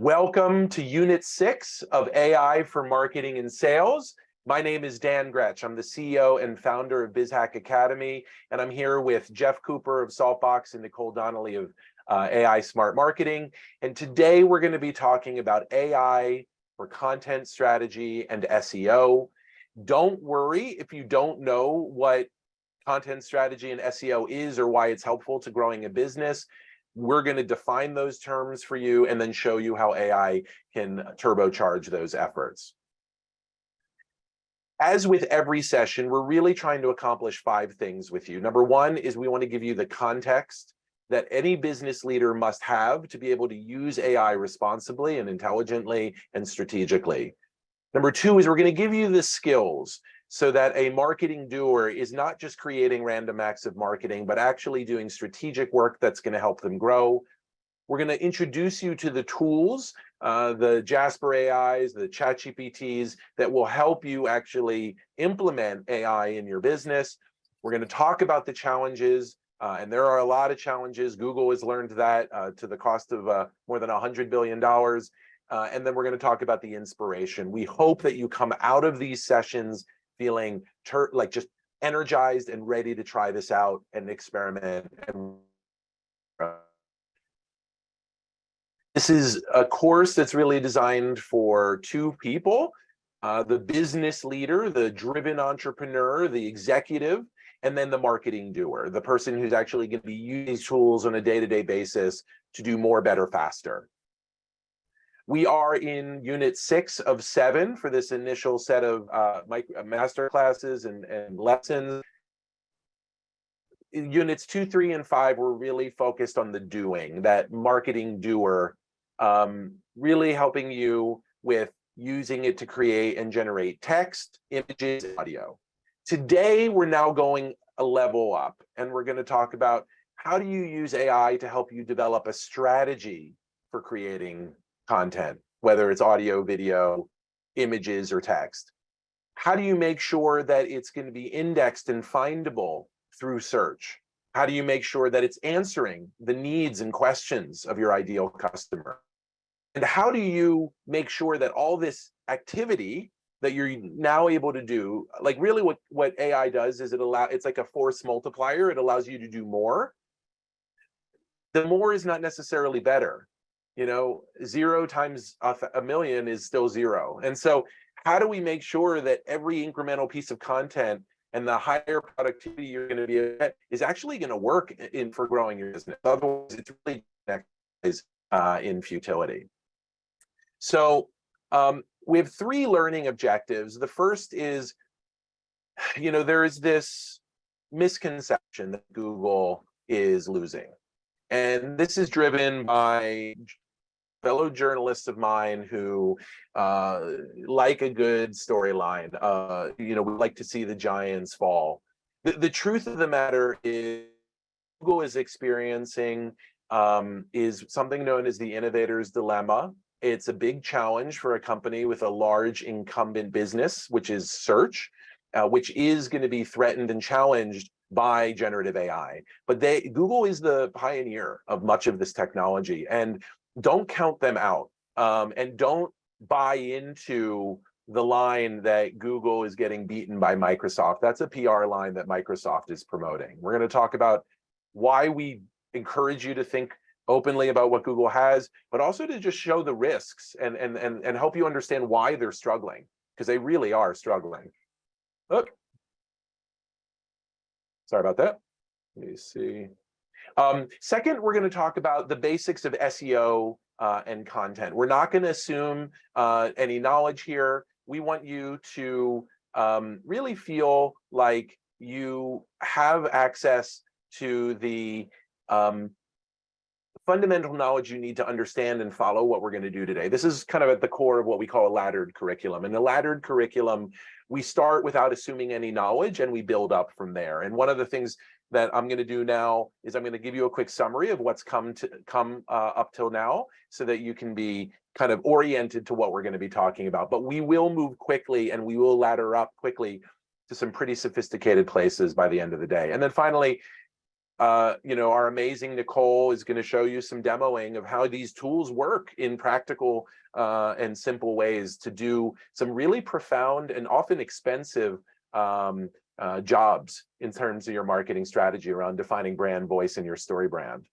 Welcome to Unit 6 of AI for Marketing and Sales. My name is Dan Gretsch. I'm the CEO and founder of BizHack Academy, and I'm here with Jeff Cooper of Saltbox and Nicole Donnelly of AI Smart Marketing. And today we're going to be talking about AI for content strategy and SEO. Don't worry if you don't know what content strategy and SEO is or why it's helpful to growing a business. We're going to define those terms for you and then show you how AI can turbocharge those efforts. As with every session, we're really trying to accomplish 5 things with you. Number 1 is we want to give you the context that any business leader must have to be able to use AI responsibly and intelligently and strategically. Number 2 is we're going to give you the skills so that a marketing doer is not just creating random acts of marketing, but actually doing strategic work that's going to help them grow. We're going to introduce you to the tools, the Jasper AIs, the ChatGPTs that will help you actually implement AI in your business. We're going to talk about the challenges, and there are a lot of challenges. Google has learned that to the cost of more than $100 billion. And then we're going to talk about the inspiration. We hope that you come out of these sessions feeling like just energized and ready to try this out and experiment. This is a course that's really designed for 2 people, the business leader, the driven entrepreneur, the executive, and then the marketing doer, the person who's actually going to be using these tools on a day-to-day basis to do more, better, faster. We are in Unit 6 of 7 for this initial set of master classes and lessons. In Units 2, 3, and 5, we're really focused on the doing, that marketing doer, really helping you with using it to create and generate text, images, and audio. Today, we're now going a level up, and we're going to talk about how do you use AI to help you develop a strategy for creating content, whether it's audio, video, images, or text. How do you make sure that it's going to be indexed and findable through search? How do you make sure that it's answering the needs and questions of your ideal customer? And how do you make sure that all this activity that you're now able to do, like really what AI does is it's like a force multiplier. It allows you to do more. The more is not necessarily better. 0 times a million is still 0. And so how do we make sure that every incremental piece of content and the higher productivity you're going to be at is actually going to work for growing your business? Otherwise, it's really in futility. So we have 3 learning objectives. The first is, there is this misconception that Google is losing. And this is driven by fellow journalists of mine who like a good storyline. We like to see the giants fall. The truth of the matter is Google is experiencing is something known as the innovator's dilemma. It's a big challenge for a company with a large incumbent business, which is search, which is going to be threatened and challenged by generative AI. But Google is the pioneer of much of this technology, and don't count them out, and don't buy into the line that Google is getting beaten by Microsoft. That's a PR line that Microsoft is promoting. We're going to talk about why we encourage you to think openly about what Google has, but also to just show the risks and help you understand why they're struggling, because they really are struggling. Look. Sorry about that. Let me see. Second, we're going to talk about the basics of SEO and content. We're not going to assume any knowledge here. We want you to really feel like you have access to the fundamental knowledge you need to understand and follow what we're going to do today. This is kind of at the core of what we call a laddered curriculum. In the laddered curriculum, we start without assuming any knowledge and we build up from there. And one of the things that I'm going to do now is I'm going to give you a quick summary of what's come up till now so that you can be kind of oriented to what we're going to be talking about. But we will move quickly and we will ladder up quickly to some pretty sophisticated places by the end of the day. And then finally, Our amazing Nicole is going to show you some demoing of how these tools work in practical and simple ways to do some really profound and often expensive jobs in terms of your marketing strategy around defining brand voice and your story brand.